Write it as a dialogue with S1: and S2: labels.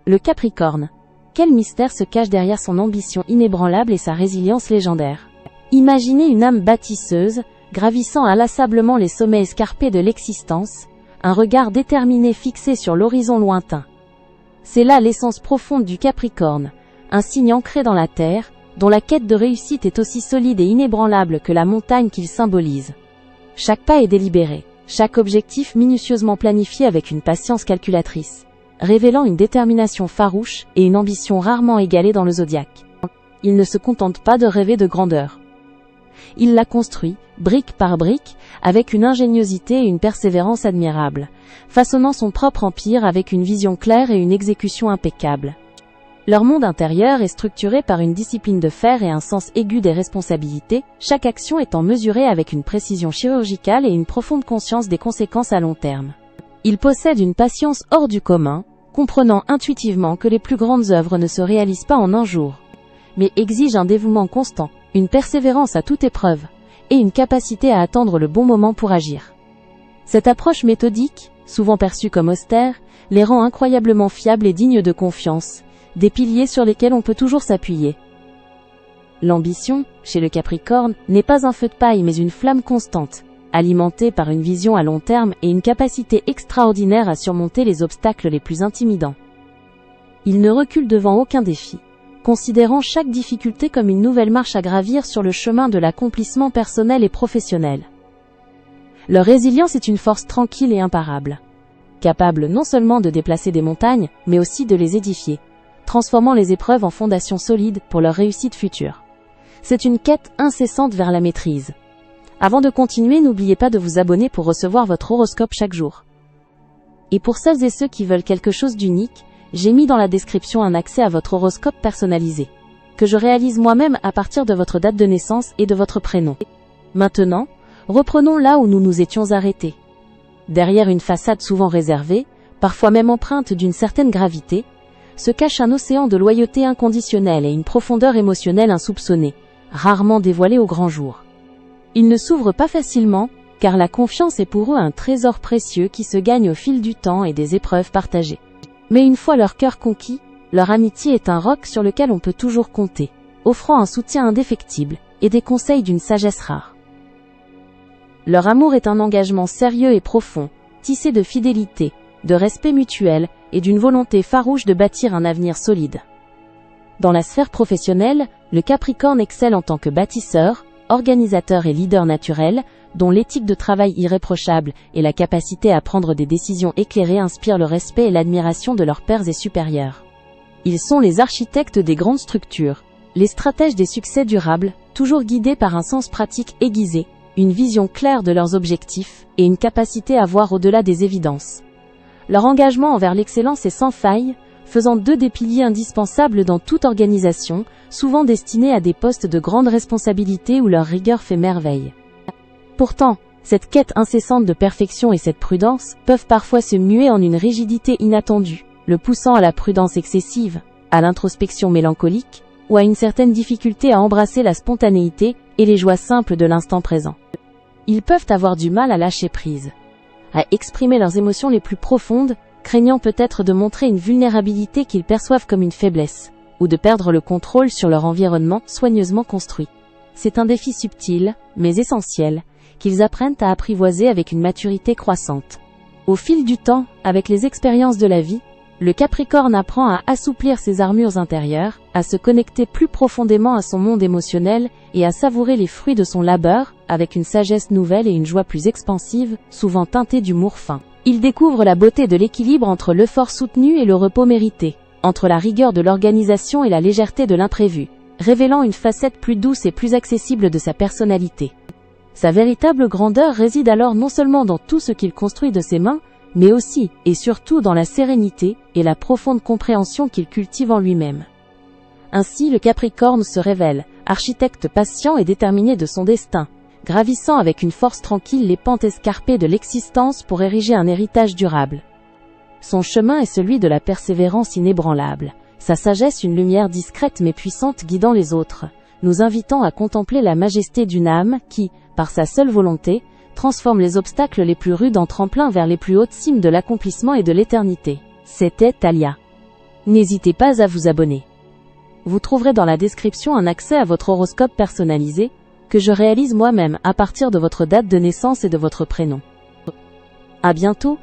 S1: Le Capricorne. Quel mystère se cache derrière son ambition inébranlable et sa résilience légendaire? Imaginez une âme bâtisseuse, gravissant inlassablement les sommets escarpés de l'existence, un regard déterminé fixé sur l'horizon lointain. C'est là l'essence profonde du Capricorne, un signe ancré dans la terre, dont la quête de réussite est aussi solide et inébranlable que la montagne qu'il symbolise. Chaque pas est délibéré, chaque objectif minutieusement planifié avec une patience calculatrice, révélant une détermination farouche et une ambition rarement égalée dans le zodiaque. Il ne se contente pas de rêver de grandeur. Il la construit, brique par brique, avec une ingéniosité et une persévérance admirables, façonnant son propre empire avec une vision claire et une exécution impeccable. Leur monde intérieur est structuré par une discipline de fer et un sens aigu des responsabilités, chaque action étant mesurée avec une précision chirurgicale et une profonde conscience des conséquences à long terme. Ils possèdent une patience hors du commun, comprenant intuitivement que les plus grandes œuvres ne se réalisent pas en un jour, mais exigent un dévouement constant, une persévérance à toute épreuve, et une capacité à attendre le bon moment pour agir. Cette approche méthodique, souvent perçue comme austère, les rend incroyablement fiables et dignes de confiance, des piliers sur lesquels on peut toujours s'appuyer. L'ambition, chez le Capricorne, n'est pas un feu de paille mais une flamme constante, alimentée par une vision à long terme et une capacité extraordinaire à surmonter les obstacles les plus intimidants. Ils ne reculent devant aucun défi, considérant chaque difficulté comme une nouvelle marche à gravir sur le chemin de l'accomplissement personnel et professionnel. Leur résilience est une force tranquille et imparable, capable non seulement de déplacer des montagnes, mais aussi de les édifier, transformant les épreuves en fondations solides pour leur réussite future. C'est une quête incessante vers la maîtrise. Avant de continuer, n'oubliez pas de vous abonner pour recevoir votre horoscope chaque jour. Et pour celles et ceux qui veulent quelque chose d'unique, j'ai mis dans la description un accès à votre horoscope personnalisé, que je réalise moi-même à partir de votre date de naissance et de votre prénom. Maintenant, reprenons là où nous nous étions arrêtés. Derrière une façade souvent réservée, parfois même empreinte d'une certaine gravité, se cache un océan de loyauté inconditionnelle et une profondeur émotionnelle insoupçonnée, rarement dévoilée au grand jour. Ils ne s'ouvrent pas facilement, car la confiance est pour eux un trésor précieux qui se gagne au fil du temps et des épreuves partagées. Mais une fois leur cœur conquis, leur amitié est un roc sur lequel on peut toujours compter, offrant un soutien indéfectible et des conseils d'une sagesse rare. Leur amour est un engagement sérieux et profond, tissé de fidélité, de respect mutuel et d'une volonté farouche de bâtir un avenir solide. Dans la sphère professionnelle, le Capricorne excelle en tant que bâtisseur, organisateur et leader naturel, dont l'éthique de travail irréprochable et la capacité à prendre des décisions éclairées inspirent le respect et l'admiration de leurs pairs et supérieurs. Ils sont les architectes des grandes structures, les stratèges des succès durables, toujours guidés par un sens pratique aiguisé, une vision claire de leurs objectifs et une capacité à voir au-delà des évidences. Leur engagement envers l'excellence est sans faille, faisant d'eux des piliers indispensables dans toute organisation, souvent destinés à des postes de grande responsabilité où leur rigueur fait merveille. Pourtant, cette quête incessante de perfection et cette prudence peuvent parfois se muer en une rigidité inattendue, le poussant à la prudence excessive, à l'introspection mélancolique, ou à une certaine difficulté à embrasser la spontanéité et les joies simples de l'instant présent. Ils peuvent avoir du mal à lâcher prise, à exprimer leurs émotions les plus profondes, craignant peut-être de montrer une vulnérabilité qu'ils perçoivent comme une faiblesse, ou de perdre le contrôle sur leur environnement soigneusement construit. C'est un défi subtil, mais essentiel, qu'ils apprennent à apprivoiser avec une maturité croissante. Au fil du temps, avec les expériences de la vie, le Capricorne apprend à assouplir ses armures intérieures, à se connecter plus profondément à son monde émotionnel et à savourer les fruits de son labeur, avec une sagesse nouvelle et une joie plus expansive, souvent teintée d'humour fin. Il découvre la beauté de l'équilibre entre l'effort soutenu et le repos mérité, entre la rigueur de l'organisation et la légèreté de l'imprévu, révélant une facette plus douce et plus accessible de sa personnalité. Sa véritable grandeur réside alors non seulement dans tout ce qu'il construit de ses mains, mais aussi, et surtout dans la sérénité et la profonde compréhension qu'il cultive en lui-même. Ainsi le Capricorne se révèle, architecte patient et déterminé de son destin, gravissant avec une force tranquille les pentes escarpées de l'existence pour ériger un héritage durable. Son chemin est celui de la persévérance inébranlable, sa sagesse une lumière discrète mais puissante guidant les autres, nous invitant à contempler la majesté d'une âme qui, par sa seule volonté, transforme les obstacles les plus rudes en tremplins vers les plus hautes cimes de l'accomplissement et de l'éternité. C'était Thalia. N'hésitez pas à vous abonner. Vous trouverez dans la description un accès à votre horoscope personnalisé, que je réalise moi-même à partir de votre date de naissance et de votre prénom. À bientôt!